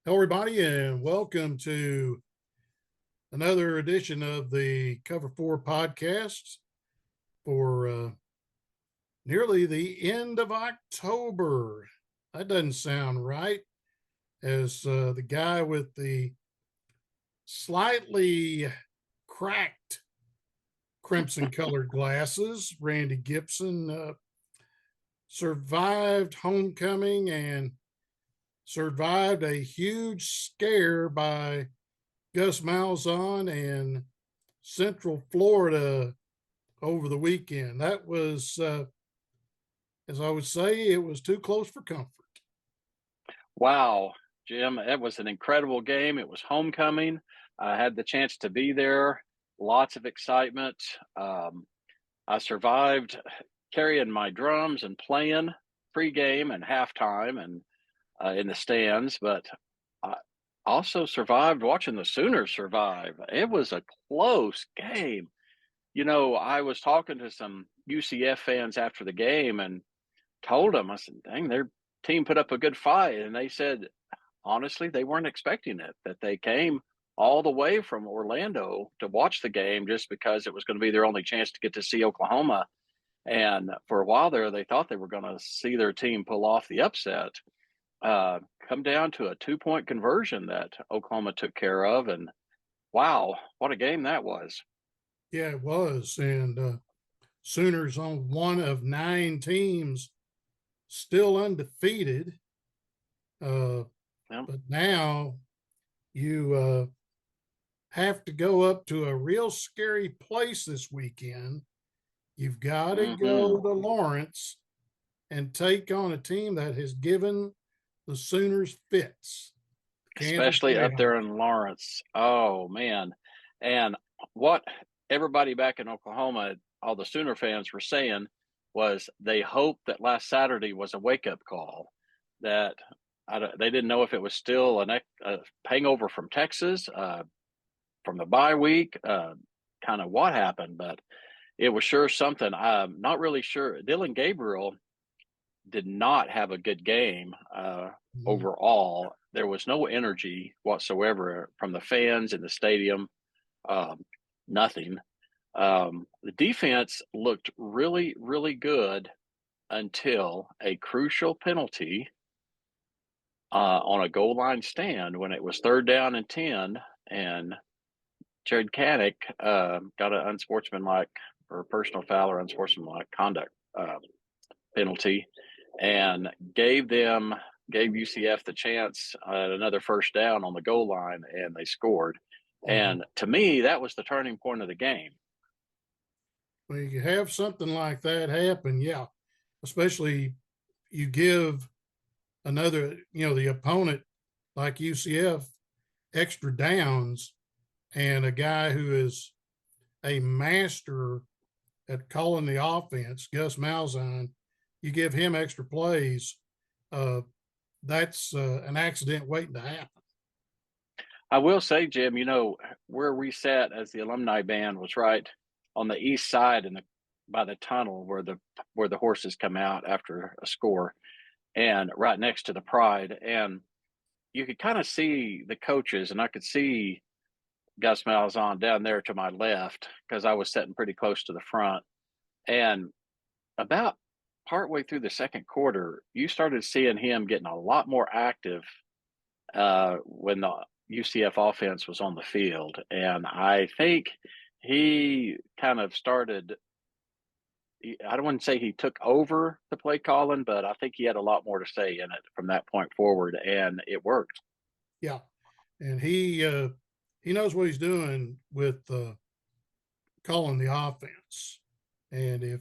Hello, everybody, and welcome to another edition of the Cover 4 podcast for nearly the end of October. That doesn't sound right, as the guy with the slightly cracked crimson colored glasses, Randy Gibson, survived homecoming and survived a huge scare by Gus Malzahn and Central Florida over the weekend. That was, as I would say, it was too close for comfort. Wow, Jim, it was an incredible game. It was homecoming. I had the chance to be there. Lots of excitement. I survived carrying my drums and playing pregame and halftime and in the stands, but I also survived watching the Sooners survive. It was a close game. You know, I was talking to some UCF fans after the game and told them, I said, dang, their team put up a good fight. And they said, honestly, they weren't expecting it, that they came all the way from Orlando to watch the game just because it was going to be their only chance to get to see Oklahoma. And for a while there, they thought they were going to see their team pull off the upset. Come down to a 2-point conversion that Oklahoma took care of. And wow, what a game that was. Yeah, it was. And Sooners on one of 9 teams still undefeated. But now you have to go up to a real scary place this weekend. You've got to go to Lawrence and take on a team that has given the Sooners fits. Especially up there in Lawrence. Oh, man. And what everybody back in Oklahoma, all the Sooner fans were saying was they hoped that last Saturday was a wake-up call, that they didn't know if it was still a hangover from Texas, from the bye week, kind of what happened, but it was sure something. I'm not really sure. Dylan Gabriel did not have a good game overall. There was no energy whatsoever from the fans in the stadium. Nothing. The defense looked really, really good until a crucial penalty on a goal line stand when it was 3rd down and 10, and Jared Caddick got an unsportsmanlike or personal foul or unsportsmanlike conduct penalty, and gave UCF the chance at another 1st down on the goal line, and they scored. And to me, that was the turning point of the game. When you have something like that happen, yeah, especially you give another, the opponent like UCF extra downs, and a guy who is a master at calling the offense, Gus Malzahn, you give him extra plays, that's an accident waiting to happen. I will say, Jim, where we sat as the alumni band was right on the east side by the tunnel where the horses come out after a score, and right next to the Pride. And you could kind of see the coaches, and I could see Gus Malzahn down there to my left because I was sitting pretty close to the front. And about partway through the second quarter, you started seeing him getting a lot more active when the UCF offense was on the field. And I think he kind of started, I don't want to say he took over the play calling, but I think he had a lot more to say in it from that point forward, and it worked. Yeah. And he knows what he's doing with calling the offense. And if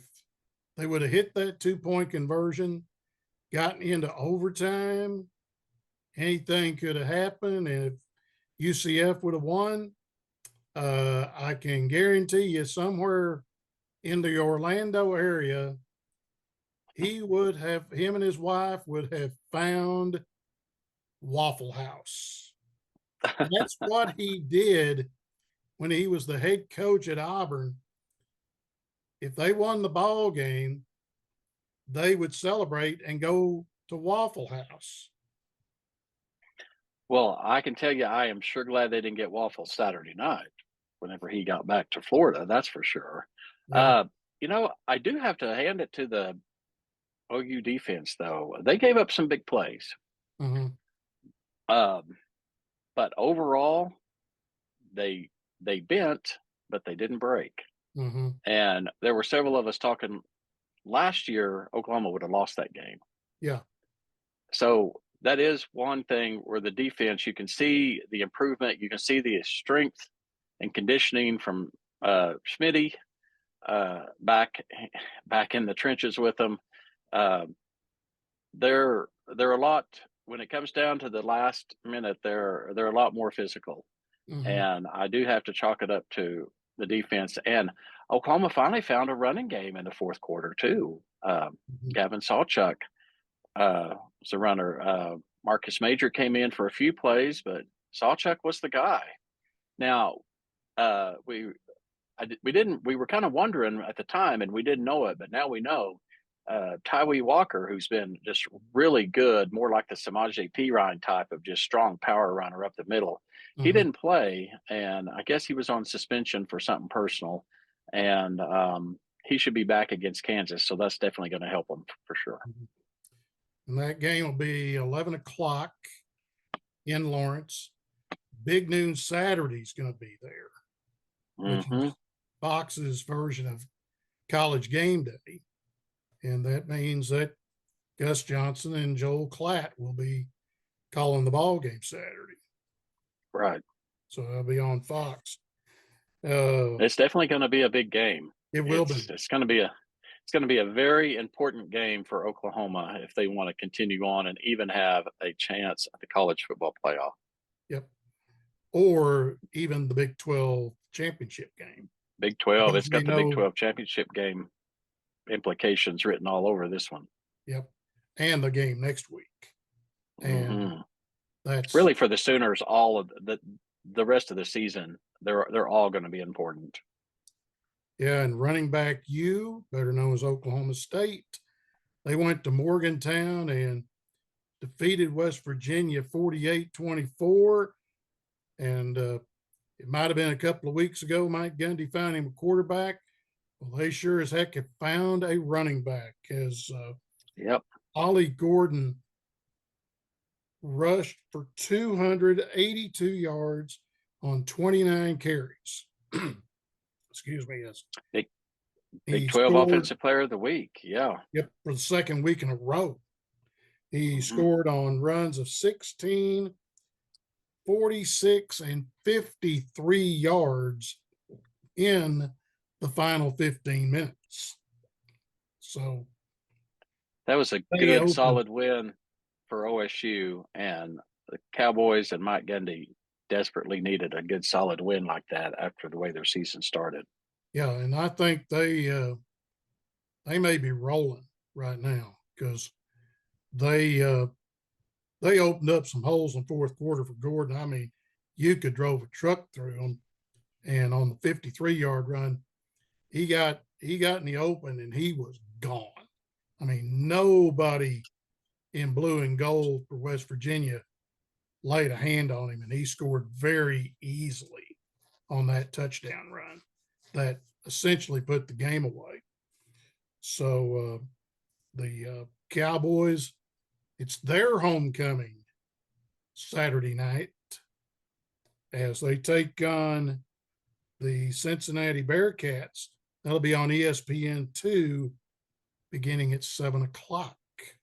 they would have hit that 2-point conversion, gotten into overtime, anything could have happened. And if UCF would have won, I can guarantee you somewhere in the Orlando area, him and his wife would have found Waffle House. And that's what he did when he was the head coach at Auburn, if they won the ball game, they would celebrate and go to Waffle House. Well, I can tell you, I am sure glad they didn't get waffles Saturday night whenever he got back to Florida. That's for sure. Yeah. I do have to hand it to the OU defense, though. They gave up some big plays. Mm-hmm. But overall, they bent, but they didn't break. Mm-hmm. And there were several of us talking last year. Oklahoma would have lost that game. Yeah. So that is one thing where the defense, you can see the improvement. You can see the strength and conditioning from Schmitty back in the trenches with them. They're a lot when it comes down to the last minute. They're a lot more physical, and I do have to chalk it up to the defense. And Oklahoma finally found a running game in the fourth quarter too. Gavin Sawchuk was a runner. Marcus Major came in for a few plays, but Sawchuk was the guy. Now, we were kind of wondering at the time, and we didn't know it, but now we know. Tyree Walker, who's been just really good, more like the Samaje Perine type of just strong power runner up the middle. He didn't play, and I guess he was on suspension for something personal, and he should be back against Kansas, so that's definitely going to help him for sure. And that game will be 11 o'clock in Lawrence. Big Noon Saturday is going to be there, which is Fox's version of College Game Day. And that means that Gus Johnson and Joel Klatt will be calling the ball game Saturday. Right. So it'll be on Fox. It's definitely going to be a big game. It will be. It's going to be a very important game for Oklahoma if they want to continue on and even have a chance at the college football playoff. Yep. Or even the Big 12 championship game. Big 12. It's got the Big 12 championship game implications written all over this one. Yep. And the game next week. And that's really for the Sooners, all of the rest of the season, they're all going to be important. Yeah, and running back better known as Oklahoma State, they went to Morgantown and defeated West Virginia 48-24. And it might have been a couple of weeks ago, Mike Gundy found him a quarterback. Well, they sure as heck have found a running back, as Ollie Gordon rushed for 282 yards on 29 carries. Excuse me. Yes. Big 12 Offensive Player of the Week. Yeah. Yep. For the second week in a row. He scored on runs of 16, 46, and 53 yards in the final 15 minutes. So that was a good, solid win for OSU, and the Cowboys and Mike Gundy desperately needed a good, solid win like that after the way their season started. Yeah, and I think they may be rolling right now because they opened up some holes in fourth quarter for Gordon. I mean, you could drove a truck through them, and on the 53-yard run, he got in the open and he was gone. I mean, nobody in blue and gold for West Virginia laid a hand on him, and he scored very easily on that touchdown run that essentially put the game away. So the Cowboys, it's their homecoming Saturday night as they take on the Cincinnati Bearcats. That'll be on ESPN2 beginning at 7 o'clock.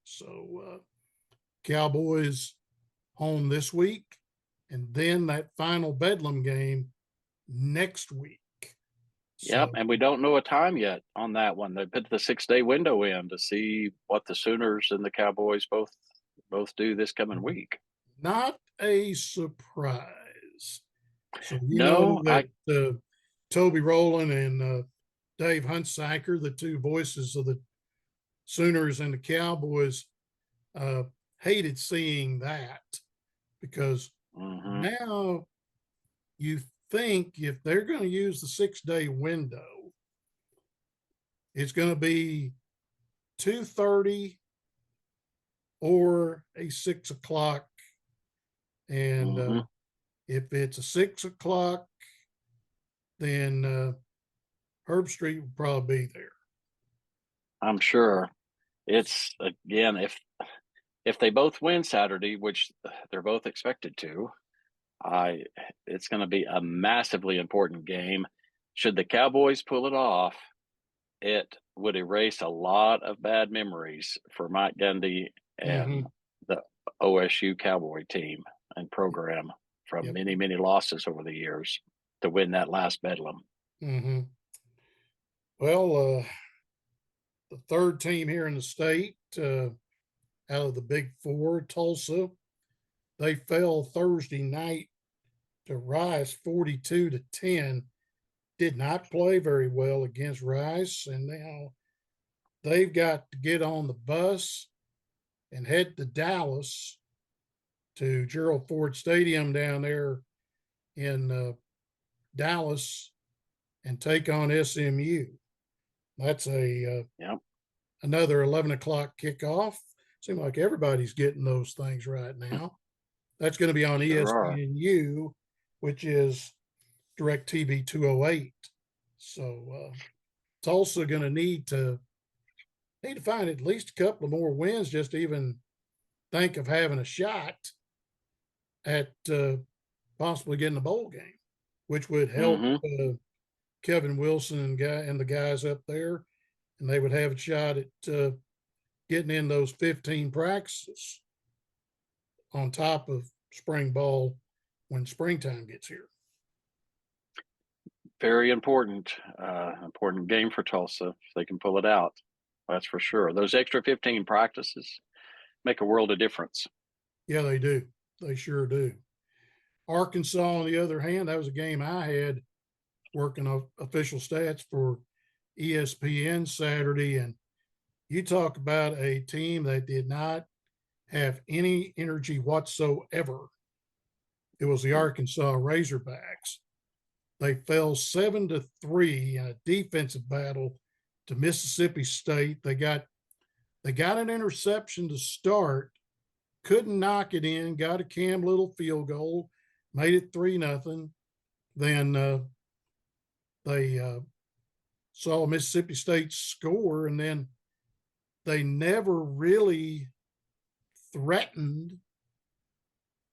So Cowboys home this week, and then that final Bedlam game next week. Yep, and we don't know a time yet on that one. They put the 6-day window in to see what the Sooners and the Cowboys both do this coming week. Not a surprise. So know that Toby Rowland and Dave Hunsaker, the two voices of the Sooners and the Cowboys, hated seeing that because now you think if they're going to use the 6-day window, it's going to be 2:30 or a 6 o'clock. And if it's a 6 o'clock, then Herb Street will probably be there. I'm sure. It's, again, if they both win Saturday, which they're both expected to, it's going to be a massively important game. Should the Cowboys pull it off, it would erase a lot of bad memories for Mike Gundy and the OSU Cowboy team and program from many, many losses over the years to win that last Bedlam. Well, the third team here in the state, out of the Big Four, Tulsa, they fell Thursday night to Rice 42-10. Did not play very well against Rice, and now they've got to get on the bus and head to Dallas, to Gerald Ford Stadium down there in Dallas, and take on SMU. That's another 11 o'clock kickoff. Seems like everybody's getting those things right now. That's going to be on ESPNU, which is DirecTV 208. So Tulsa going to need to find at least a couple of more wins just to even think of having a shot at possibly getting a bowl game, which would help Kevin Wilson and the guys up there, and they would have a shot at getting in those 15 practices on top of spring ball when springtime gets here. Very important game for Tulsa if they can pull it out. That's for sure. Those extra 15 practices make a world of difference. Yeah, they do. They sure do. Arkansas, on the other hand, that was a game I had working on official stats for ESPN Saturday. And you talk about a team that did not have any energy whatsoever. It was the Arkansas Razorbacks. They fell 7-3 in a defensive battle to Mississippi State. They got an interception to start, couldn't knock it in, got a Cam Little field goal, made it 3-0. Then they saw Mississippi State score, and then they never really threatened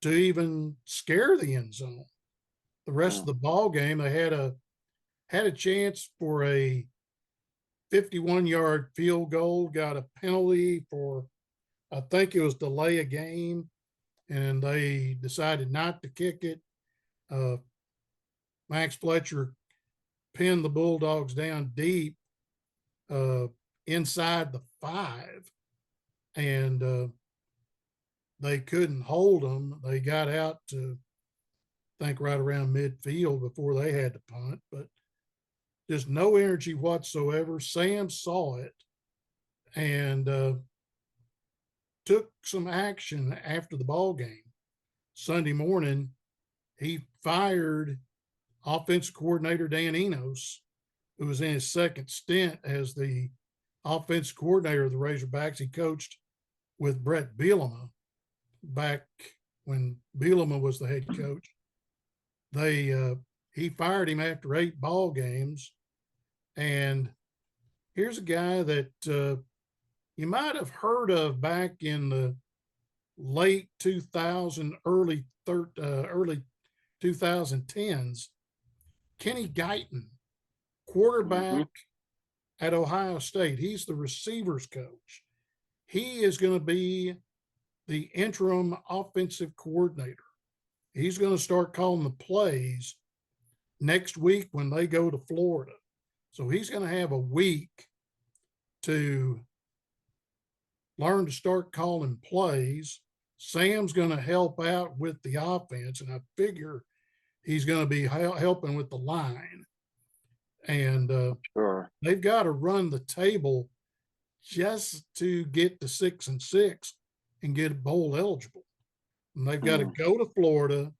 to even scare the end zone. The rest of the ball game, they had a chance for a 51-yard field goal, got a penalty for, I think it was delay a game, and they decided not to kick it. Max Fletcher pinned the Bulldogs down deep inside the 5, and they couldn't hold them. They got out to, I think, right around midfield before they had to punt, but just no energy whatsoever. Sam saw it and took some action after the ball game. Sunday morning, he fired offensive coordinator Dan Enos, who was in his second stint as the offensive coordinator of the Razorbacks. He coached with Brett Bielema back when Bielema was the head coach. He fired him after 8 ball games. And here's a guy that you might have heard of back in the late 2000, early 2010s. Kenny Guyton, quarterback at Ohio State. He's the receivers coach. He is going to be the interim offensive coordinator. He's going to start calling the plays next week when they go to Florida. So he's going to have a week to learn to start calling plays. Sam's going to help out with the offense, and I figure he's going to be helping with the line. And they've got to run the table just to get to 6-6 and get bowl eligible. And they've got to go to Florida,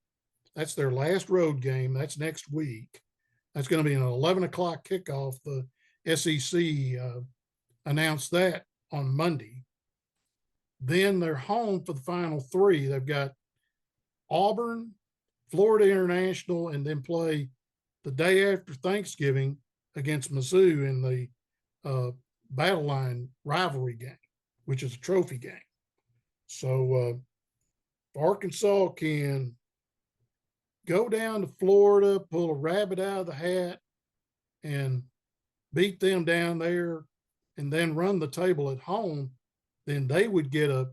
That's their last road game. That's next week. That's going to be an 11 o'clock kickoff. The SEC announced that on Monday. Then they're home for the final three. They've got Auburn, Florida International, and then play the day after Thanksgiving against Mizzou in the Battle Line rivalry game, which is a trophy game. So Arkansas can go down to Florida, pull a rabbit out of the hat, and beat them down there, and then run the table at home, then they would get a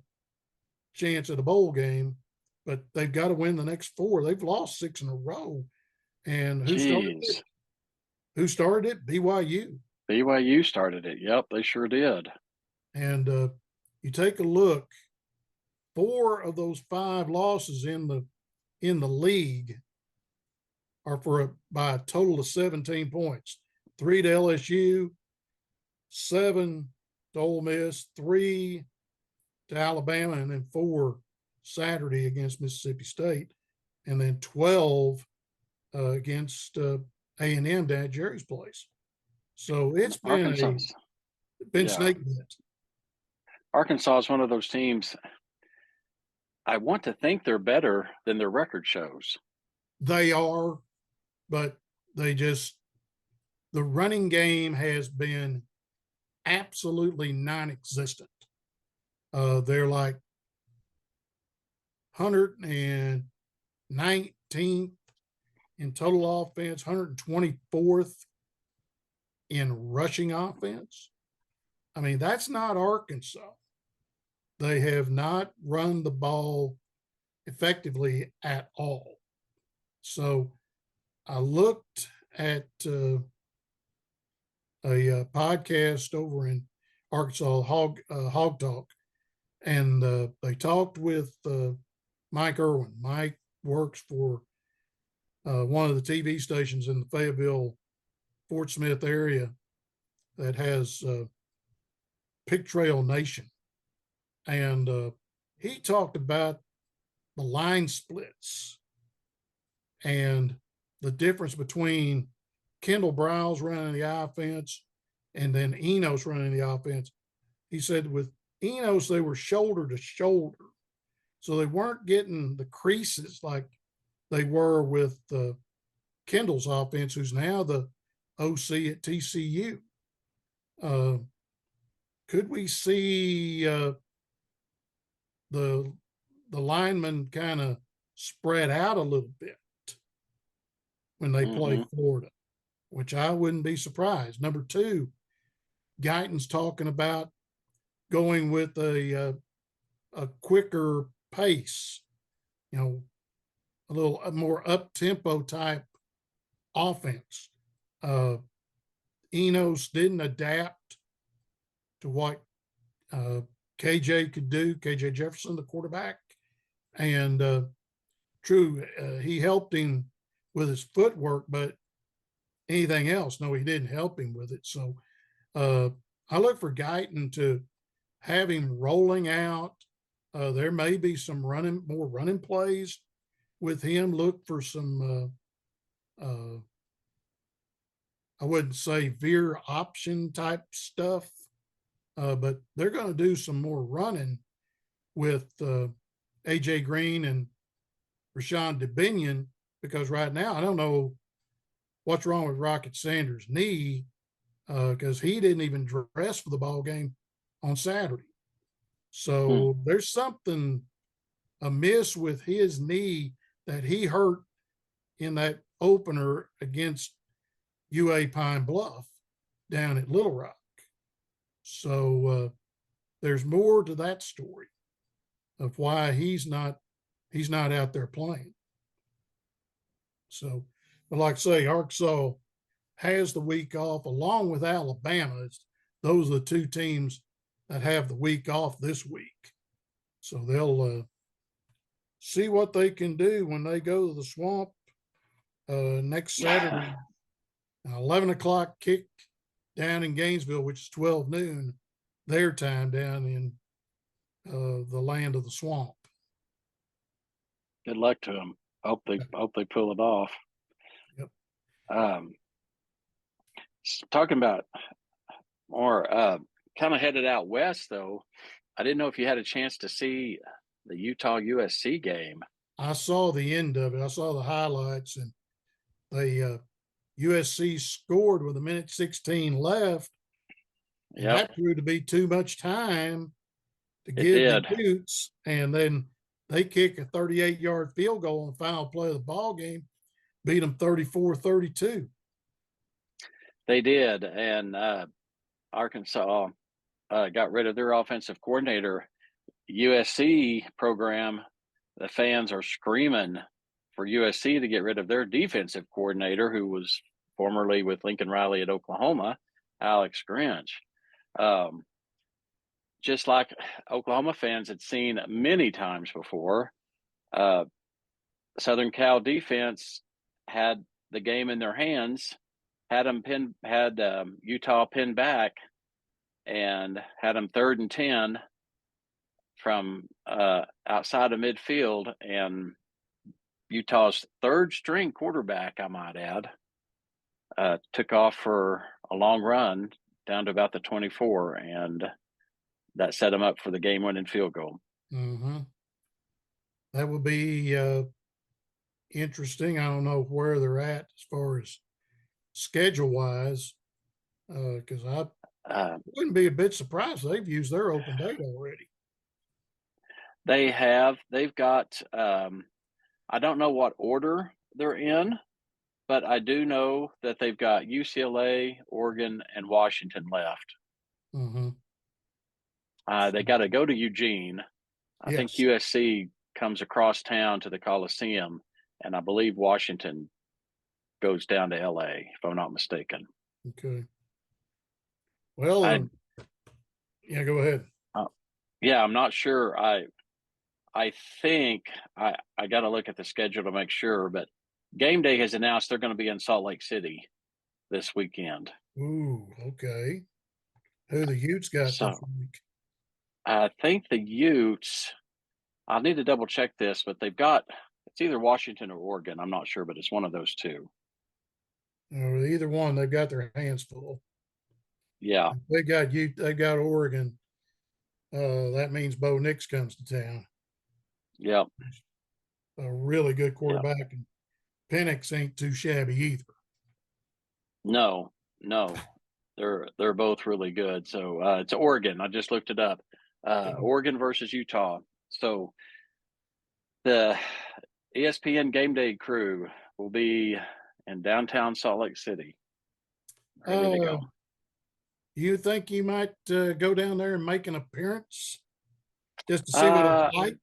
chance at a bowl game. But they've got to win the next four. They've lost 6 in a row. And who started it? Who started it? BYU. BYU started it. Yep, they sure did. And you take a look, 4 of those 5 losses in the league are by a total of 17 points. 3 to LSU, 7 to Ole Miss, 3 to Alabama, and then 4 Saturday against Mississippi State, and then 12 against A&M down at Jerry's place. So it's been snake bit. Arkansas is one of those teams. I want to think they're better than their record shows. They are, but the running game has been absolutely non-existent. They're like 119th in total offense, 124th in rushing offense. I mean, that's not Arkansas. They have not run the ball effectively at all. So I looked at a podcast over in Arkansas, Hog Talk, and they talked with Mike Irwin. Mike works for one of the TV stations in the Fayetteville, Fort Smith area that has Pig Trail Nation. And he talked about the line splits and the difference between Kendall Browse running the offense and then Enos running the offense. He said with Enos, they were shoulder to shoulder. So they weren't getting the creases like they were with Kendall's offense, who's now the OC at TCU. Could we see the linemen kind of spread out a little bit when they play Florida, which I wouldn't be surprised. Number 2, Guyton's talking about going with a quicker pace, a little more up-tempo type offense. Enos didn't adapt to what KJ could do, KJ Jefferson, the quarterback. And true, he helped him with his footwork, but anything else, no, he didn't help him with it. So I look for Guyton to have him rolling out. There may be some more running plays with him. Look for some, I wouldn't say veer option type stuff, but they're going to do some more running with AJ Green and Rashawn DeBinion, because right now I don't know what's wrong with Rocket Sanders' knee, because he didn't even dress for the ball game on Saturday. So there's something amiss with his knee that he hurt in that opener against UA Pine Bluff down at Little Rock. So there's more to that story of why he's not out there playing. So, but like I say, Arkansas has the week off along with Alabama. Those are the 2 teams that have the week off this week. So they'll see what they can do when they go to the Swamp next Saturday. An 11 o'clock kick down in Gainesville, which is 12 noon their time down in the land of the Swamp. Good luck to them. Hope they pull it off. Yep. Talking about more kind of headed out west, though. I didn't know if you had a chance to see the Utah USC game. I saw the end of it. I saw the highlights, and they USC scored with 1:16 left, and Yep, that proved to be too much time to it give the did. Utes. And then they kick a 38-yard field goal on the final play of the ball game, beat them 34-32. They did, and Arkansas got rid of their offensive coordinator. USC program, the fans are screaming for USC to get rid of their defensive coordinator, who was formerly with Lincoln Riley at Oklahoma, Alex Grinch. Just like Oklahoma fans had seen many times before, Southern Cal defense had the game in their hands, had Utah pinned back, and had them 3rd and 10 from outside of midfield, and Utah's 3rd string quarterback, I might add, took off for a long run down to about the 24, and that set him up for the game-winning field goal. Mm-hmm. That would be interesting. I don't know where they're at as far as schedule-wise, because I wouldn't be a bit surprised they've used their open date already. They've got, I don't know what order they're in, but I do know that they've got UCLA, Oregon, and Washington left. Mm-hmm. They got to go to Eugene. I think USC comes across town to the Coliseum, and I believe Washington goes down to LA, if I'm not mistaken. Okay. Well, yeah, go ahead. Yeah, I'm not sure. I think I got to look at the schedule to make sure, but Game Day has announced they're going to be in Salt Lake City this weekend. Ooh, okay. Who the Utes got this week? I think the Utes, I'll need to double check this, but they've got, it's either Washington or Oregon. I'm not sure, but it's one of those two. Or either one, they've got their hands full. Yeah. They got Oregon. That means Bo Nix comes to town. Yep. A really good quarterback, and Penix ain't too shabby either. No, they're both really good. So it's Oregon. I just looked it up. Oregon versus Utah. So the ESPN Game Day crew will be in downtown Salt Lake City, ready to go. You think you might go down there and make an appearance just to see what it's like?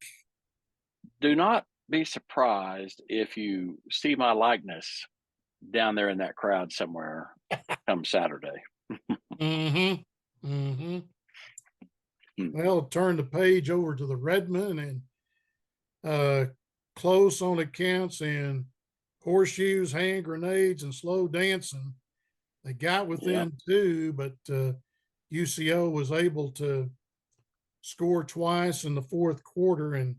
Do not be surprised if you see my likeness down there in that crowd somewhere come Saturday. Mm-hmm. Mm-hmm. Well, turn the page over to the Redmond, and close on accounts and horseshoes, hand grenades, and slow dancing. They got within 2, but UCO was able to score twice in the 4th quarter and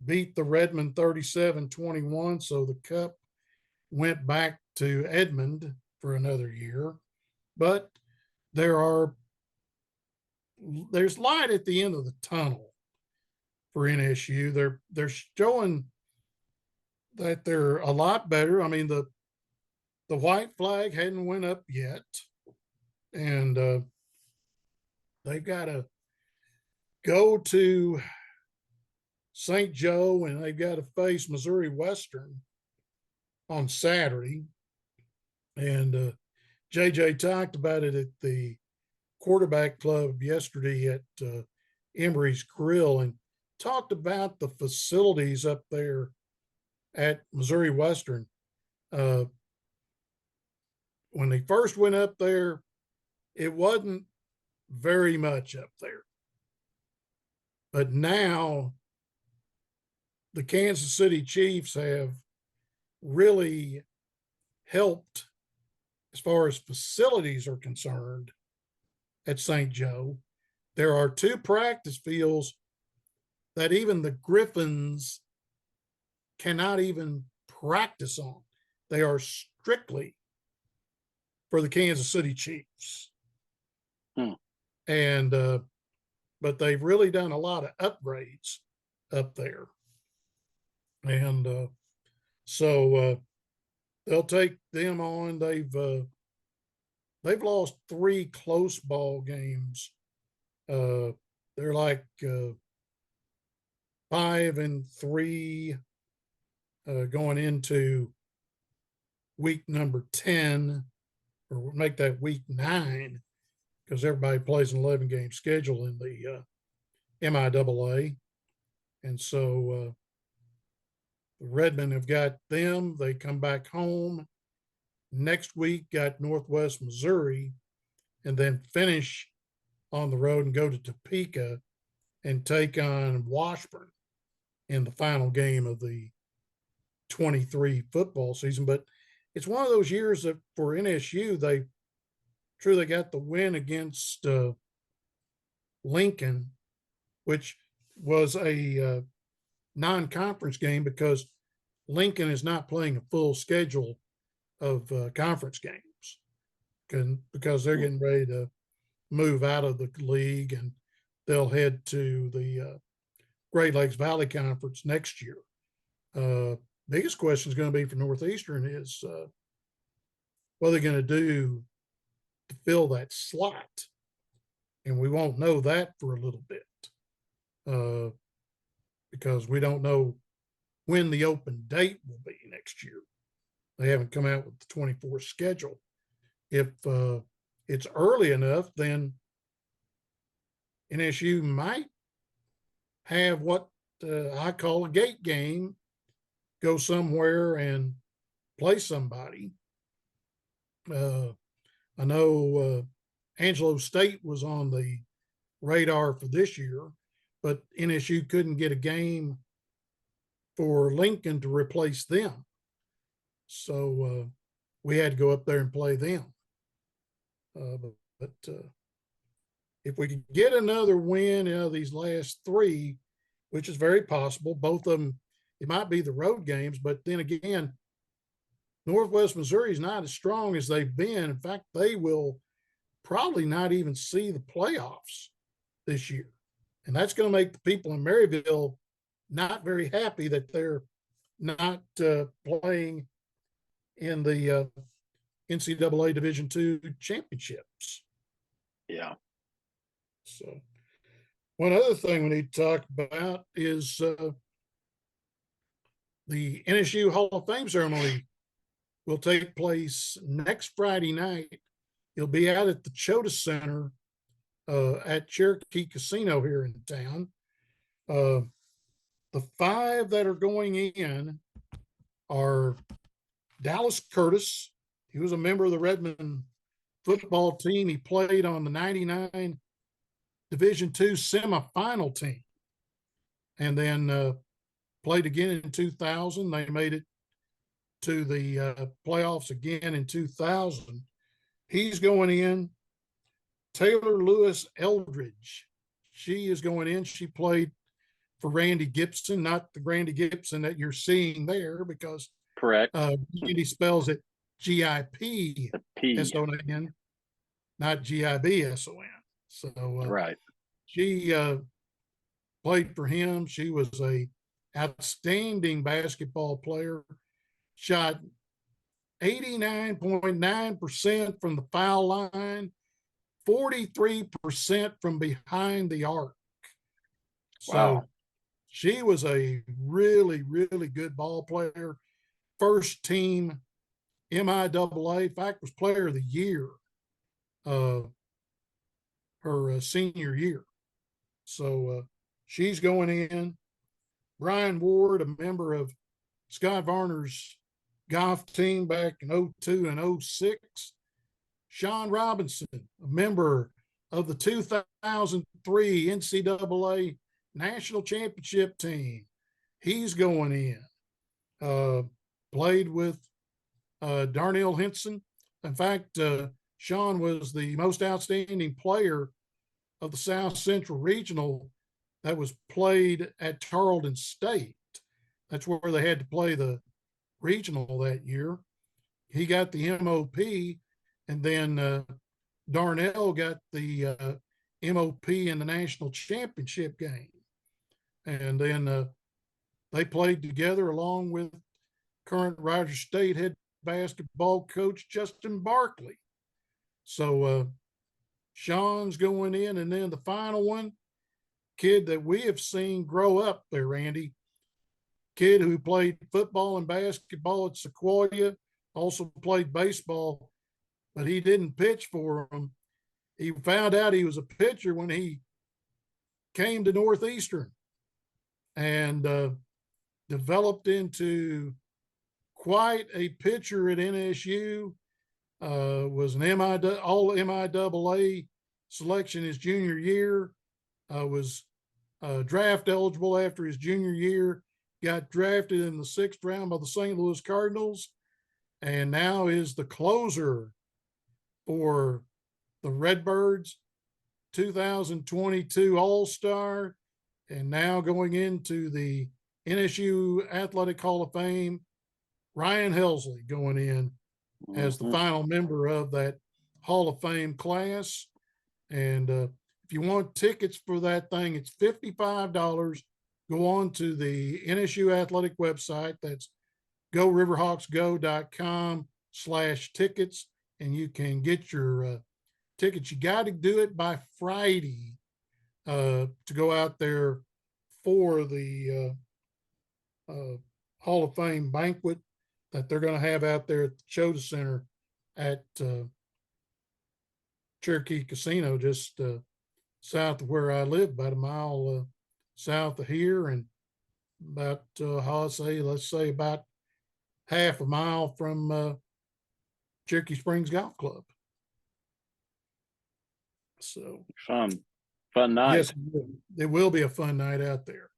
beat the Redmond 37-21. So the Cup went back to Edmond for another year. But there's light at the end of the tunnel for NSU. They're showing that they're a lot better. I mean, the white flag hadn't went up yet, and they've got to go to St. Joe, and they've got to face Missouri Western on Saturday. And JJ talked about it at the quarterback club yesterday at Emery's Grill, and talked about the facilities up there at Missouri Western. When they first went up there, it wasn't very much up there. But now the Kansas City Chiefs have really helped as far as facilities are concerned at St. Joe. There are 2 practice fields that even the Griffins cannot even practice on. They are strictly for the Kansas City Chiefs. And but they've really done a lot of upgrades up there. And so they'll take them on. They've lost 3 close ball games. They're like 5-3 going into week number 10, or make that week 9, because everybody plays an 11-game schedule in the MIAA. And so Redmond have got them. They come back home. Next week, got Northwest Missouri, and then finish on the road and go to Topeka and take on Washburn in the final game of the 23 football season. But it's one of those years that for NSU, they truly got the win against Lincoln, which was a non-conference game because Lincoln is not playing a full schedule of conference games because they're getting ready to move out of the league, and they'll head to the Great Lakes Valley Conference next year. Biggest question is going to be for Northeastern is what they're going to do to fill that slot. And we won't know that for a little bit because we don't know when the open date will be next year. They haven't come out with the 24 schedule. If it's early enough, then NSU might have what I call a gate game, go somewhere and play somebody. I know Angelo State was on the radar for this year, but NSU couldn't get a game for Lincoln to replace them. So we had to go up there and play them. But if we could get another win out of these last 3, which is very possible, both of them, it might be the road games, but then again, Northwest Missouri is not as strong as they've been. In fact, they will probably not even see the playoffs this year. And that's going to make the people in Maryville not very happy that they're not playing in the NCAA Division II championships. Yeah. So one other thing we need to talk about is the NSU Hall of Fame ceremony will take place next Friday night. It'll be out at the Chota Center at Cherokee Casino here in town. The 5 that are going in are Dallas Curtis. He was a member of the Redmond football team. He played on the 99 Division II semifinal team, and then played again in 2000. They made it to the playoffs again in 2000. He's going in. Taylor Lewis Eldridge, she is going in. She played for Randy Gibson, not the Randy Gibson that you're seeing there, because correct. Randy spells it Gipson, not Gibson. So right. She played for him. She was a outstanding basketball player. Shot 89.9% from the foul line, 43% from behind the arc. So wow. She was a really, really good ball player. First team MIAA, in fact, was player of the year her senior year. So she's going in. Brian Ward, a member of Scott Varner's golf team back in 02 and 06. Sean Robinson, a member of the 2003 NCAA National Championship team. He's going in. Played with Darnell Henson. In fact, Sean was the most outstanding player of the South Central Regional that was played at Tarleton State. That's where they had to play the regional that year. He got the MOP, and then Darnell got the MOP in the national championship game. And then they played together along with current Rogers State head basketball coach Justin Barkley. So Sean's going in, and then the final one, kid that we have seen grow up there, Randy. Kid who played football and basketball at Sequoyah, also played baseball, but he didn't pitch for him. He found out he was a pitcher when he came to Northeastern and developed into quite a pitcher at NSU. Was an all MIAA selection his junior year. Was draft eligible after his junior year. Got drafted in the 6th round by the St. Louis Cardinals, and now is the closer for the Redbirds, 2022 All-Star, and now going into the NSU Athletic Hall of Fame. Ryan Helsley going in as the final member of that Hall of Fame class. And if you want tickets for that thing, it's $55. Go on to the NSU Athletic website. That's goriverhawksgo.com/tickets, and you can get your tickets. You got to do it by Friday to go out there for the Hall of Fame banquet that they're going to have out there at the Chota Center at Cherokee Casino, just south of where I live, about a mile south of here, and about let's say about half a mile from Cherokee Springs Golf Club. So fun night. Yes, it will be a fun night out there.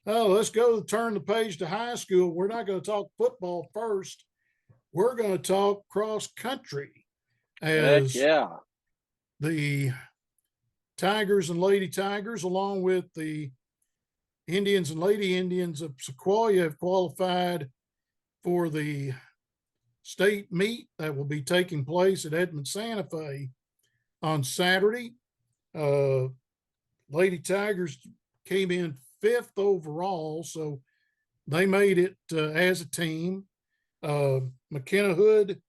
Oh, let's go turn the page to high school. We're not going to talk football first. We're going to talk cross country, as the Tigers and Lady Tigers, along with the Indians and Lady Indians of Sequoyah, have qualified for the state meet that will be taking place at Edmond Santa Fe on Saturday. Lady Tigers came in 5th overall, so they made it as a team. McKenna Hood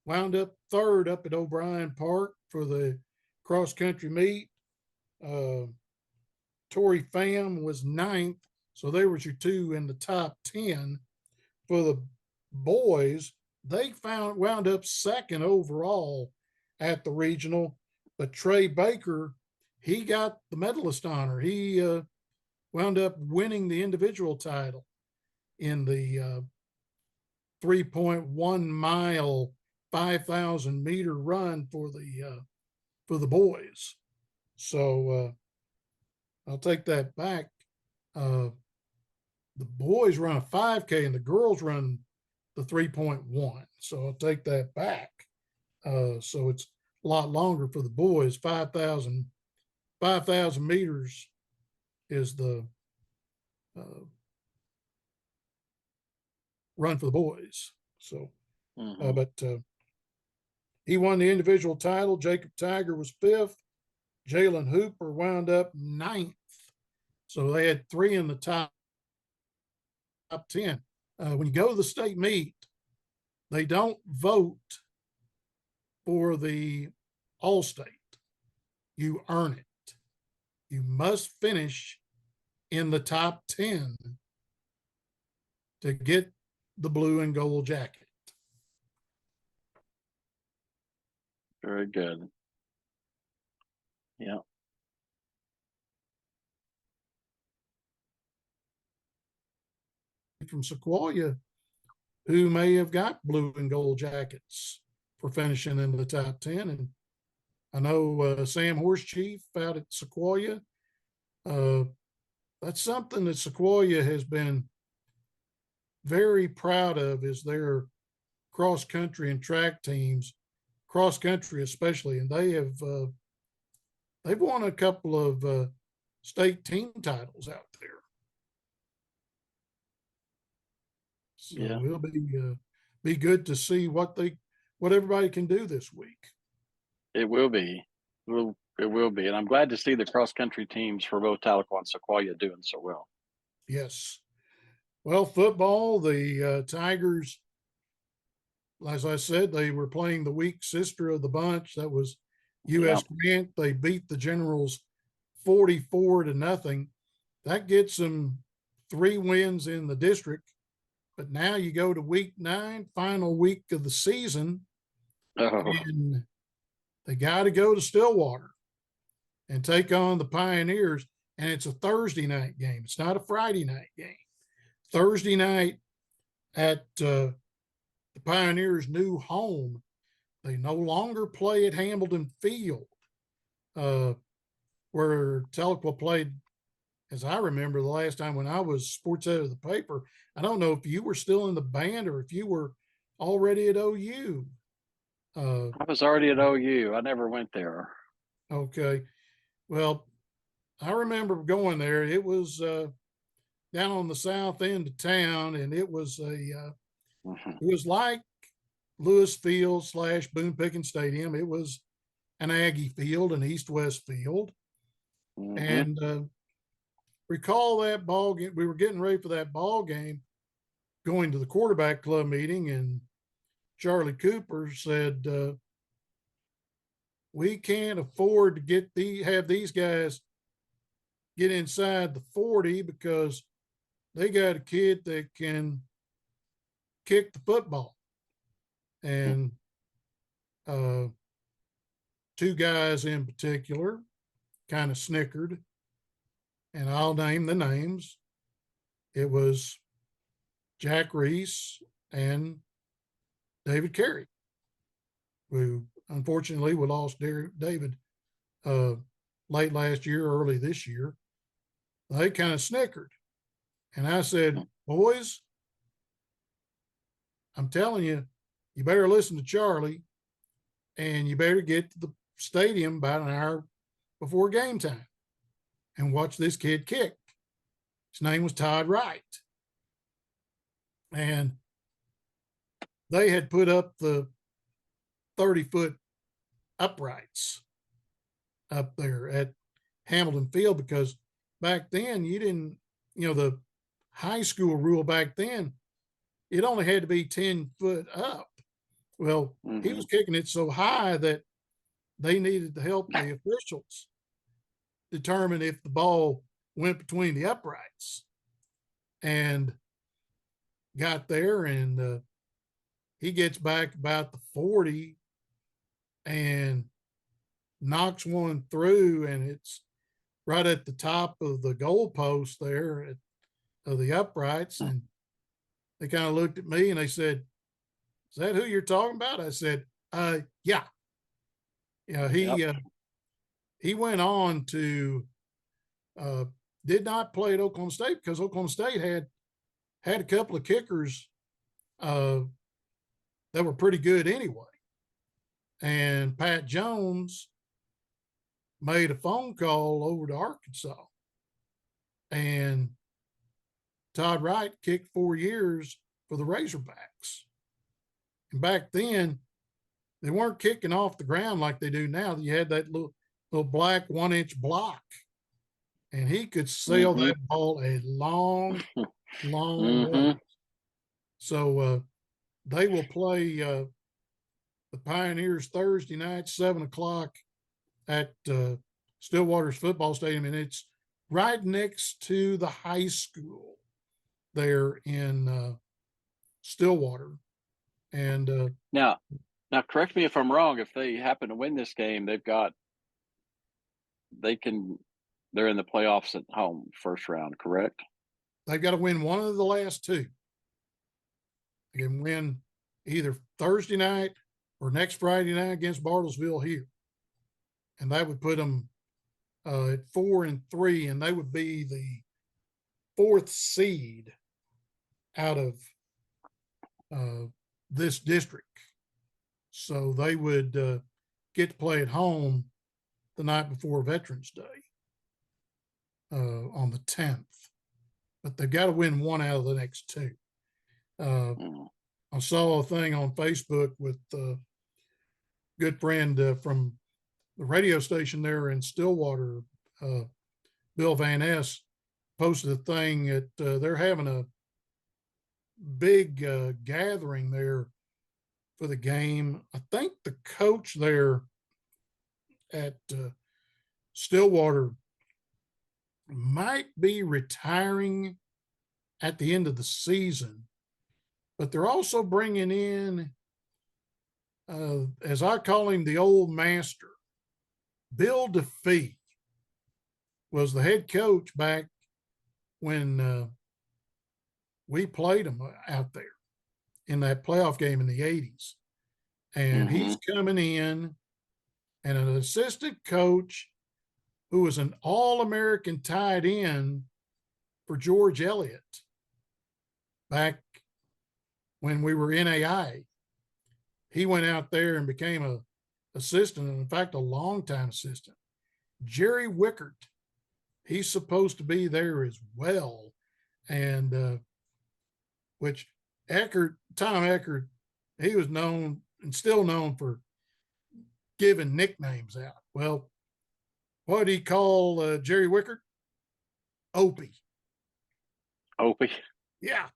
wound up 3rd up at O'Brien Park for the cross country meet. Torrey Pham was 9th, so they were your 2 in the top 10. For the boys, they wound up 2nd overall at the regional, but Trey Baker, he got the medalist honor. He wound up winning the individual title in the 3.1 mile, 5,000 meter run for the boys. So I'll take that back. The boys run a 5K and the girls run the 3.1. So I'll take that back. So it's a lot longer for the boys. 5,000 meters is the run for the boys. So, but he won the individual title. Jacob Tiger was 5th. Jalen Hooper wound up 9th. So they had 3 in the top 10. When you go to the state meet, they don't vote for the All-State. You earn it. You must finish in the top 10 to get the blue and gold jacket. Very good. Yeah. From Sequoyah, who may have got blue and gold jackets for finishing in the top 10. And I know Sam Horsechief out at Sequoyah. That's something that Sequoyah has been very proud of, is their cross country and track teams, cross country especially, and they've won a couple of state team titles out there. So Yeah. it'll be good to see what everybody can do this week. It will be. It will be. And I'm glad to see the cross country teams for both Tahlequah and Sequoyah doing so well. Yes. Well, football, the Tigers, as I said, they were playing the weak sister of the bunch. That was U.S. Grant. They beat the Generals 44-0. That gets them 3 wins in the district. But now you go to week 9, final week of the season, and they got to go to Stillwater and take on the Pioneers. And it's a Thursday night game. It's not a Friday night game. Thursday night at the Pioneers' new home. They no longer play at Hamilton Field, where Tahlequah played, as I remember, the last time when I was sports editor of the paper. I don't know if you were still in the band or if you were already at OU. I was already at OU. I never went there. Okay. Well, I remember going there. It was down on the south end of town, and it was it was like Lewis Field / Boone Pickens Stadium. It was an Aggie field, an East-West field. And recall that ball game. We were getting ready for that ball game, going to the quarterback club meeting, and Charlie Cooper said, we can't afford to have these guys get inside the 40 because they got a kid that can kick the football. And 2 guys in particular kind of snickered, and I'll name the names. It was Jack Reese and David Carey, who unfortunately we lost David late last year, early this year. They kind of snickered. And I said, boys, I'm telling you, you better listen to Charlie, and you better get to the stadium about an hour before game time and watch this kid kick. His name was Todd Wright. And they had put up the 30-foot uprights up there at Hamilton Field, because back then you didn't, the high school rule back then, it only had to be 10 foot up. Well, he was kicking it so high that they needed to help the officials determine if the ball went between the uprights, and got there, and he gets back about the 40 and knocks one through, and it's right at the top of the goalpost there of the uprights. And they kind of looked at me and they said, is that who you're talking about? I said, yeah. He went on to did not play at Oklahoma State because Oklahoma State had a couple of kickers that were pretty good anyway. And Pat Jones made a phone call over to Arkansas, and Todd Wright kicked 4 years for the Razorbacks. And back then, they weren't kicking off the ground like they do now. You had that little black 1-inch block, and he could sail that ball a long way. So they will play the Pioneers Thursday night, 7:00 at Stillwater's football stadium, and it's right next to the high school there in Stillwater. And now, correct me if I'm wrong. If they happen to win this game, they're in the playoffs at home first round, correct? They've got to win one of the last 2. They can win either Thursday night or next Friday night against Bartlesville here, and that would put them at 4-3, and they would be the 4th seed out of this district. So they would get to play at home the night before Veterans Day on the 10th. But they've got to win one out of the next 2. I saw a thing on Facebook with a good friend from the radio station there in Stillwater, Bill Van Ness, posted a thing that they're having a big gathering there for the game. I think the coach there at Stillwater might be retiring at the end of the season, but they're also bringing in, as I call him, the old master. Bill DeFee was the head coach back when we played him out there in that playoff game in the 80s. And he's coming in, and an assistant coach who was an All-American tight end for George Elliott back when we were NAI. He went out there and became a assistant, and in fact, a longtime assistant. Jerry Wickert, he's supposed to be there as well. And which Tom Eckert, he was known and still known for giving nicknames out. Well, what did he call Jerry Wickert? Opie. Opie. Yeah.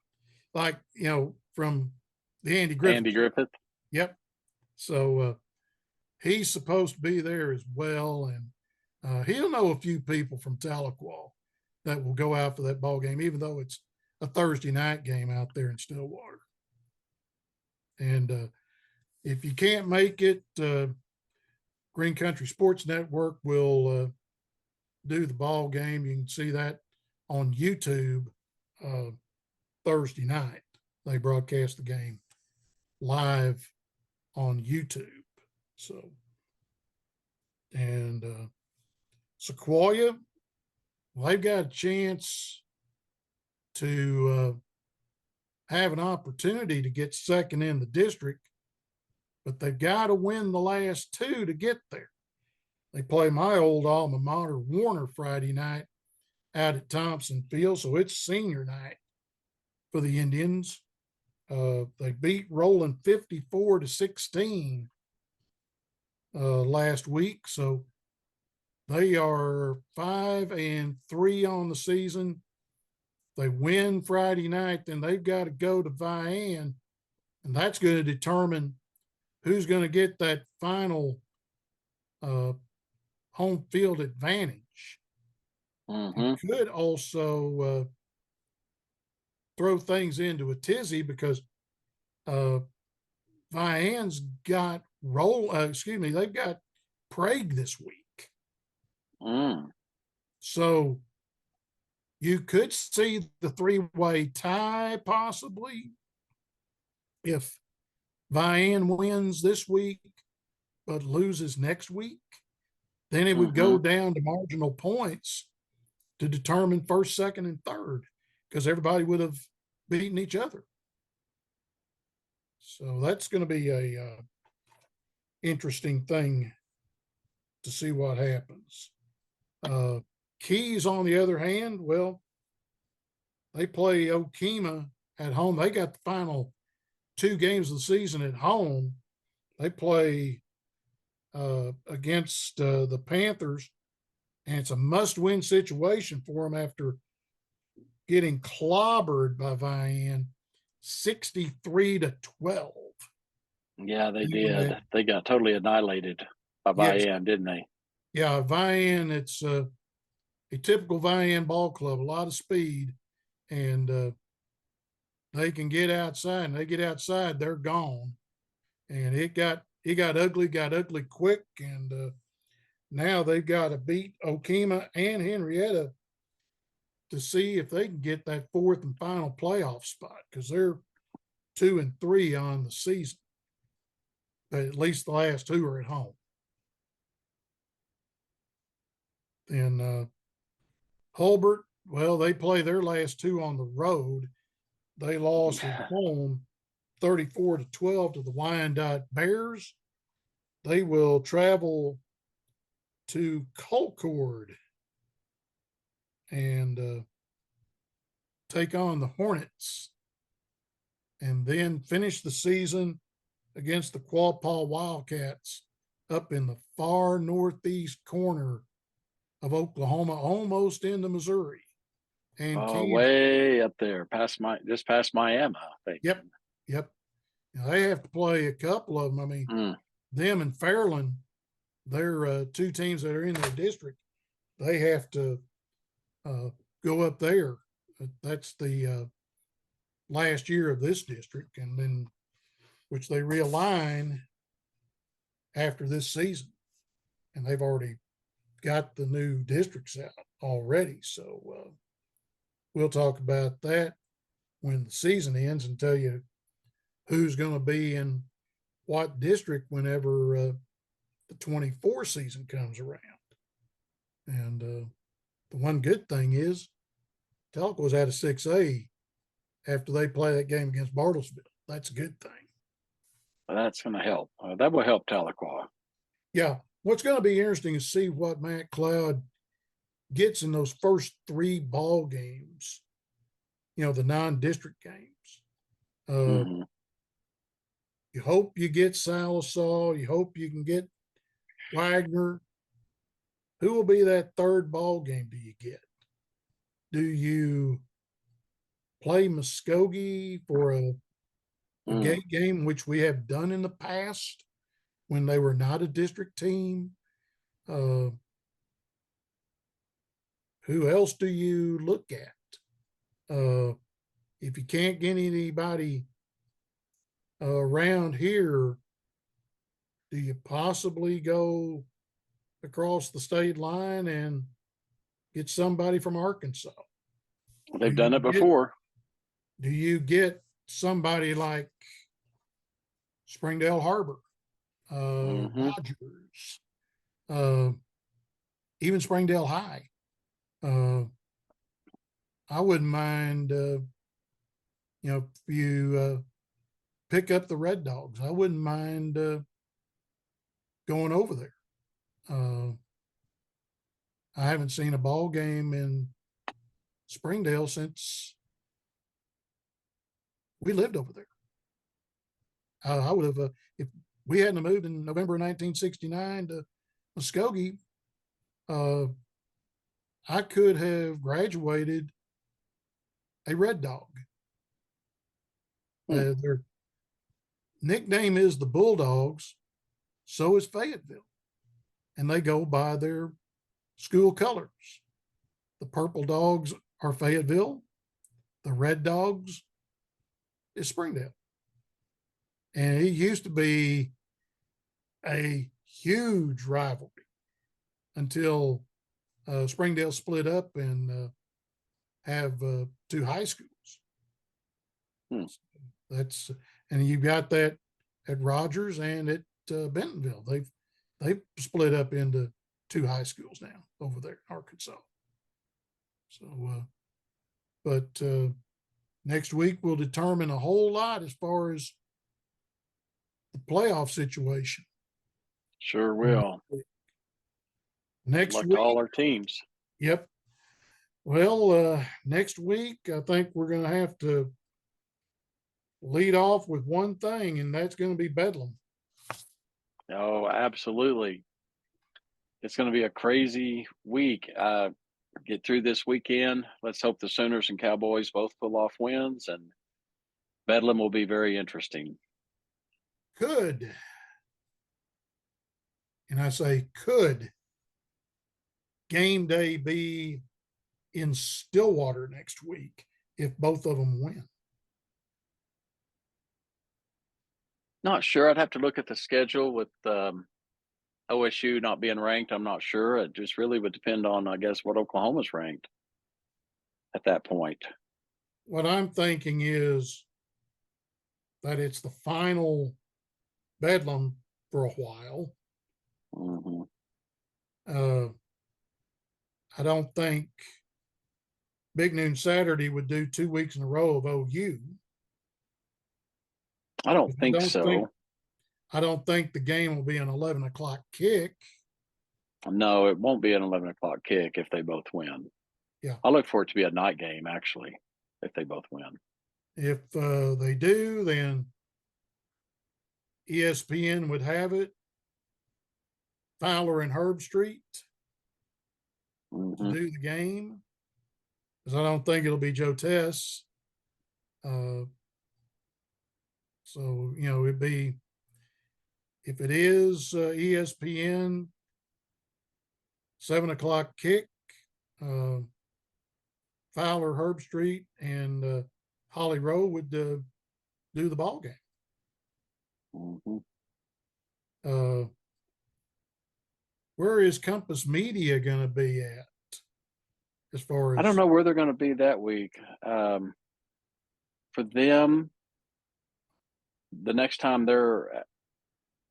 Like, from the Andy Griffith. Andy Griffith. Yep. So he's supposed to be there as well. And he'll know a few people from Tahlequah that will go out for that ball game, even though it's a Thursday night game out there in Stillwater. And if you can't make it, Green Country Sports Network will do the ball game. You can see that on YouTube Thursday night. They broadcast the game live on YouTube. So, and Sequoyah, well, they've got a chance to have an opportunity to get second in the district, but they've got to win the last two to get there. They play my old alma mater, Warner, Friday night out at Thompson Field, so it's senior night for the Indians. They beat Roland 54-16 last week, so they are 5-3 on the season. They win Friday night, then they've got to go to Vian, and that's going to determine who's going to get that final home field advantage. It could also throw things into a tizzy because Vian's got they've got Prague this week. So you could see the three-way tie possibly if Vian wins this week but loses next week. Then it would go down to marginal points to determine first, second, and third because everybody would have beaten each other. So that's going to be a interesting thing to see what happens. Keys, on the other hand, well, they play Okemah at home. They got the final two games of the season at home. They play against the Panthers, and it's a must-win situation for them after getting clobbered by Vian 63-12. Yeah, they did. They got totally annihilated by Vian, didn't they? Yeah, Vian, it's a typical Vian ball club, a lot of speed, and they can get outside, and they get outside, they're gone. And it got ugly quick, and now they've got to beat Okemah and Henrietta to see if they can get that fourth and final playoff spot because they're 2-3 on the season. But at least the last two are at home. And Hulbert, well, they play their last two on the road. They lost at home 34-12 to the Wyandotte Bears. They will travel to Colcord and take on the Hornets. and then finish the season against the Quapaw Wildcats up in the far northeast corner of Oklahoma, almost into Missouri and Kansas. Way up there, just past Miami, I think. Yep. Now, they have to play a couple of them. I mean, them and Fairland, they're two teams that are in their district. They have to go up there. That's the last year of this district, and then which they realign after this season, and they've already got the new districts out already. So we'll talk about that when the season ends and tell you who's going to be in what district whenever the 24 season comes around. And the one good thing is Tahlequah was out of 6A after they play that game against Bartlesville. That's a good thing. That's going to help. That will help Tahlequah. Yeah. What's going to be interesting is see what Matt Cloud gets in those first 3 ball games, the non-district games. You hope you get Salisaw. You hope you can get Wagner. Who will be that third ball game do you get? Do you play Muskogee for a gate game, which we have done in the past when they were not a district team? Who else do you look at? If you can't get anybody around here, do you possibly go across the state line and get somebody from Arkansas? They've done it before. Do you get somebody like Springdale Harbor, Rogers, even Springdale High? I wouldn't mind, if you pick up the Red Dogs. I wouldn't mind going over there. I haven't seen a ball game in Springdale since we lived over there. I would have, if we hadn't moved in November 1969 to Muskogee, I could have graduated a Red Dog. Their nickname is the Bulldogs. So is Fayetteville. And they go by their school colors. The purple dogs are Fayetteville. The red dogs is Springdale. And it used to be a huge rivalry until Springdale split up and have 2 high schools. So and you've got that at Rogers and at Bentonville. They've split up into 2 high schools now over there in Arkansas. So, but next week will determine a whole lot as far as the playoff situation. Sure will. Next like week, all our teams. Yep. Well, next week, I think we're going to have to lead off with one thing, and that's going to be Bedlam. Oh, absolutely. It's going to be a crazy week. Get through this weekend. Let's hope the Sooners and Cowboys both pull off wins, and Bedlam will be very interesting. Could, and I say could, game day be in Stillwater next week if both of them win? Not sure. I'd have to look at the schedule with OSU not being ranked. I'm not sure. It just really would depend on, I guess, what Oklahoma's ranked at that point. What I'm thinking is that it's the final Bedlam for a while. I don't think Big Noon Saturday would do 2 weeks in a row of OU. I don't think so. I don't think the game will be an 11 o'clock kick. No, it won't be an 11 o'clock kick if they both win. Yeah. I look for it to be a night game, actually, if they both win. If they do, then ESPN would have it. Fowler and Herb Street to do the game, because I don't think it'll be Joe Tess. So, it'd be, if it is ESPN, 7 o'clock kick, Fowler, Herb Street, and Holly Rowe would do the ball game. Where is Compass Media going to be at? As far as I don't know where they're going to be that week. For them, the next time they're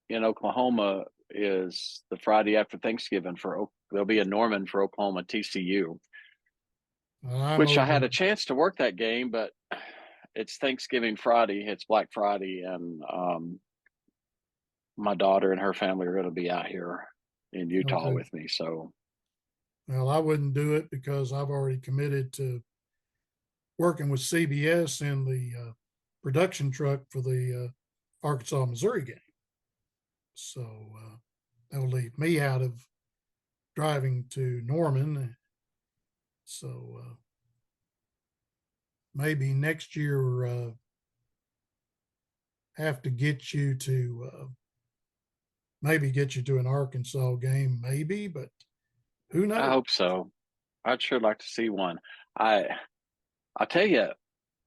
in Oklahoma is the Friday after Thanksgiving. They'll be in Norman for Oklahoma TCU, which I had a chance to work that game, but it's Thanksgiving Friday. It's Black Friday, and my daughter and her family are going to be out here in Utah with me. So, well, I wouldn't do it because I've already committed to working with CBS in the production truck for the Arkansas Missouri game. So that will leave me out of driving to Norman. So maybe next year have to get you to maybe get you to an Arkansas game, maybe, but who knows? I hope so. I'd sure like to see one. I'll tell you,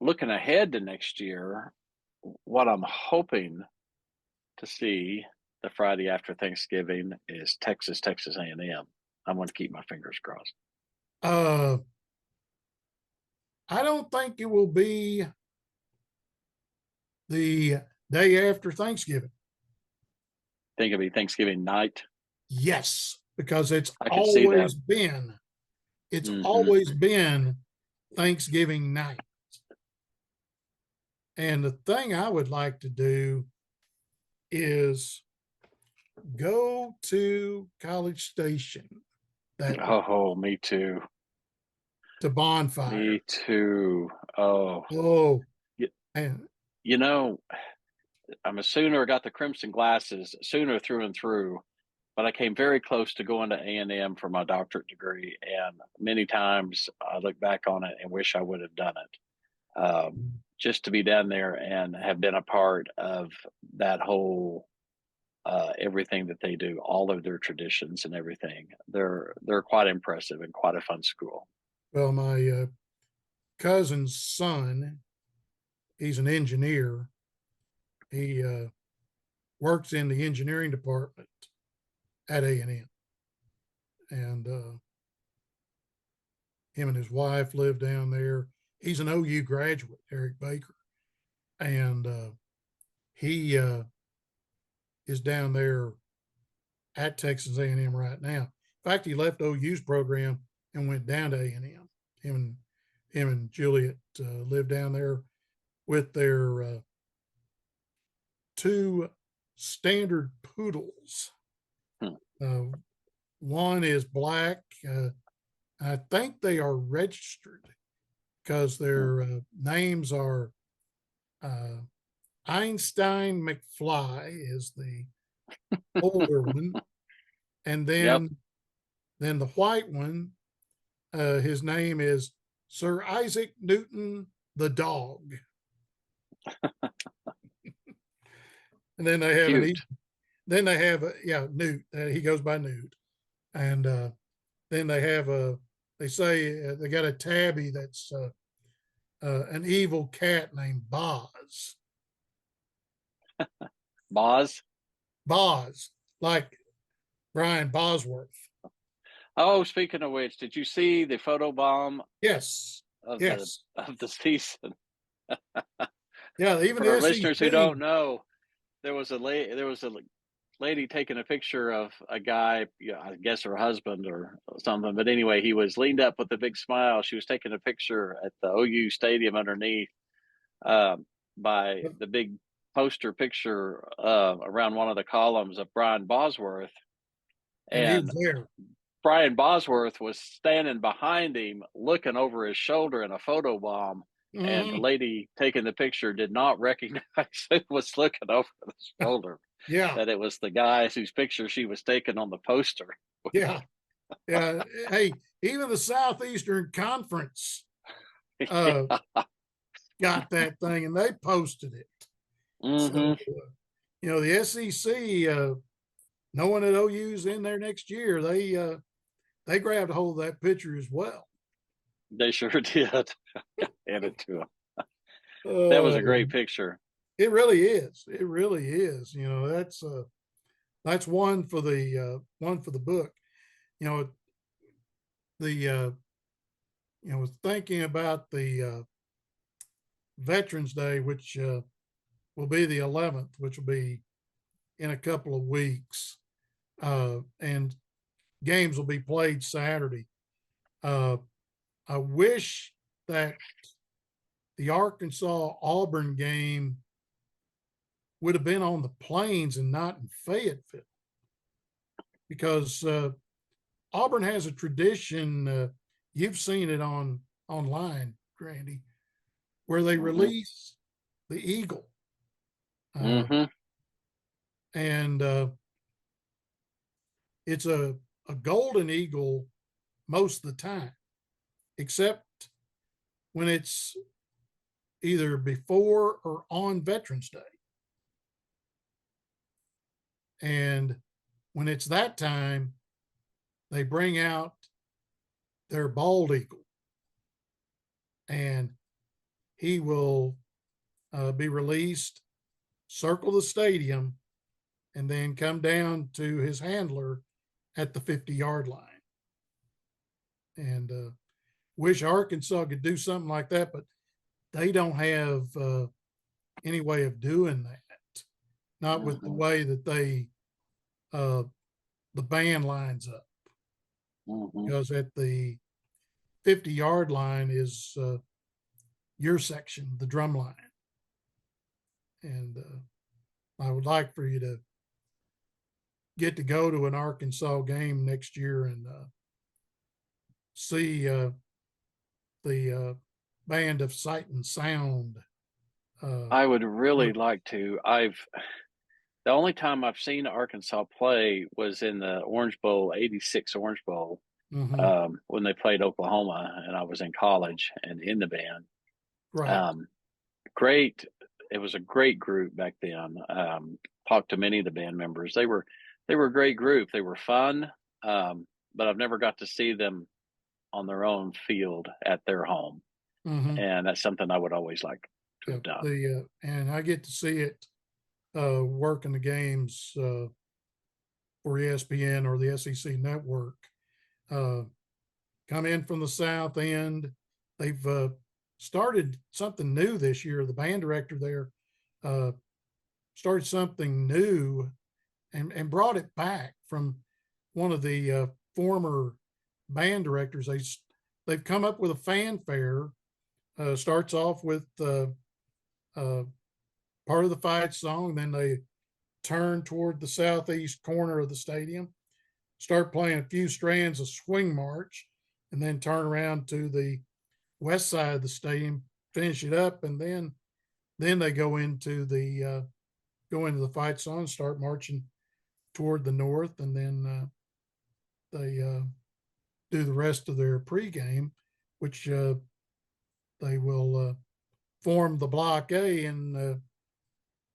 looking ahead to next year, what I'm hoping to see the Friday after Thanksgiving is Texas A&M. I'm going to keep my fingers crossed. I don't think it will be the day after Thanksgiving. Think it'll be Thanksgiving night? Yes, because it's always been Thanksgiving night. And the thing I would like to do is go to College Station. Me too. To Bonfire. Me too. Oh. And I'm a Sooner, got the crimson glasses, Sooner through and through, but I came very close to going to A&M for my doctorate degree. And many times I look back on it and wish I would have done it. Just to be down there and have been a part of that whole everything that they do, all of their traditions and everything. They're quite impressive and quite a fun school. Well, my cousin's son, he's an engineer. He works in the engineering department at A&M. And him and his wife live down there. He's an OU graduate, Eric Baker. And he is down there at Texas A&M right now. In fact, he left OU's program and went down to A&M. Him and Juliet live down there with their 2 standard poodles. One is black. I think they are registered because their names are Einstein McFly is the older one. And then the white one, his name is Sir Isaac Newton the dog. And then they have Newt. He goes by Newt. And then they have they say they got a tabby that's an evil cat named Boz. Boz, like Brian Bosworth. Oh, speaking of which, did you see the photo bomb? Yes. Of the season. Yeah, even for listeners who don't know, there was a lady taking a picture of a guy, I guess her husband or something. But anyway, he was leaned up with a big smile. She was taking a picture at the OU stadium underneath by the big poster picture around one of the columns of Brian Bosworth. And he was there. Brian Bosworth was standing behind him, looking over his shoulder in a photo bomb. and the Mhm. lady taking the picture did not recognize who was looking over the shoulder, Yeah, that it was the guy whose picture she was taking on the poster. yeah, yeah. Hey, even the Southeastern Conference uh, got that thing, and they posted it. So, Hmm. the SEC, knowing that OU's in there next year, they grabbed a hold of that picture as well. They sure did. Hand it to him. That was Uh, a great picture. it really is. It really is. That's one for the book. You know, the thinking about the Veterans Day, which will be the 11th, which will be in a couple of weeks, and games will be played Saturday. Uh, I wish that the Arkansas Auburn game would have been on the plains and not in Fayetteville, because Auburn has a tradition. You've seen it online, Grandy, where they Hmm. release the eagle, uh, Hmm. and it's a golden eagle most of the time, except when it's either before or on Veterans Day. And when it's that time, they bring out their bald eagle, and he will be released, circle the stadium, and then come down to his handler at the 50-yard line. And wish Arkansas could do something like that, but they don't have any way of doing that. Not with the Hmm. way that uh, the band lines up, Hmm. because at the 50-yard line is your section, the drum line. And I would like for you to get to go to an Arkansas game next year and see the band of Sight and Sound. I would really Work. like to. The only time I've seen Arkansas play was in the Orange Bowl, '86 Orange Bowl, Mm-hmm. when they played Oklahoma, and I was in college and in the band. Right. Um, Great. It was a great group back then. Talked to many of the band members. They were a great group. They were fun, but I've never got to see them on their own field at their home, Mm-hmm. and that's something I would always like to Yeah. have done. The and I get to see it working the games for ESPN or the SEC network. Uh, Come in from the South End. They've started something new this year. The band director there uh, started something new and brought it back from one of the former band directors. They've come up with a fanfare. Starts off with uh, part of the fight song, then they turn toward the southeast corner of the stadium, start playing a few strands of swing march, and then turn around to the west side of the stadium, finish it up, and then they go into the fight song, start marching toward the north, and then they do the rest of their pregame, which they will form the block A, and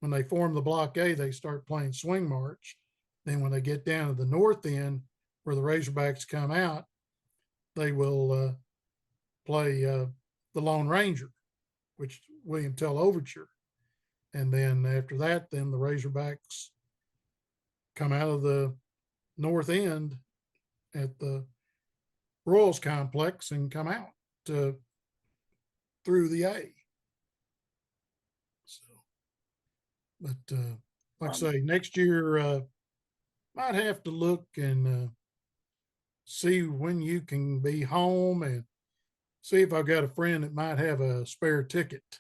when they form the block A, they start playing swing march. Then when they get down to the north end, where the Razorbacks come out, they will play the Lone Ranger, which William Tell Overture. And then after that, then the Razorbacks come out of the north end at the Royals complex and come out through the A. So, but like I Um, say, next year might have to look and see when you can be home and see if I've got a friend that might have a spare ticket. So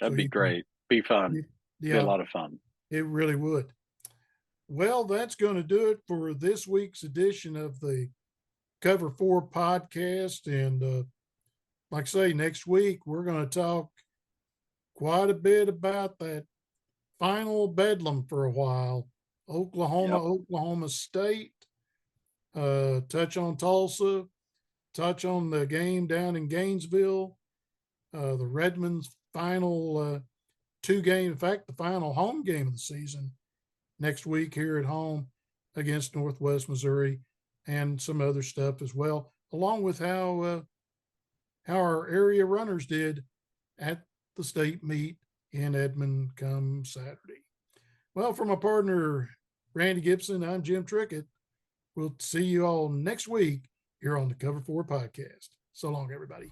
that'd be you can, great. Be fun. Be a yeah, lot of fun. it really would. Well, that's going to do it for this week's edition of the Cover 4 podcast. And like I say, next week, we're going to talk quite a bit about that final bedlam for a while. Oklahoma State, touch on Tulsa, touch on the game down in Gainesville, the Redmonds' final 2-game, in fact, the final home game of the season next week here at home against Northwest Missouri, and some other stuff as well, along with how our area runners did at the state meet in Edmond come Saturday. Well, for my partner, Randy Gibson, I'm Jim Trickett. We'll see you all next week here on the Cover 4 podcast. So long, everybody.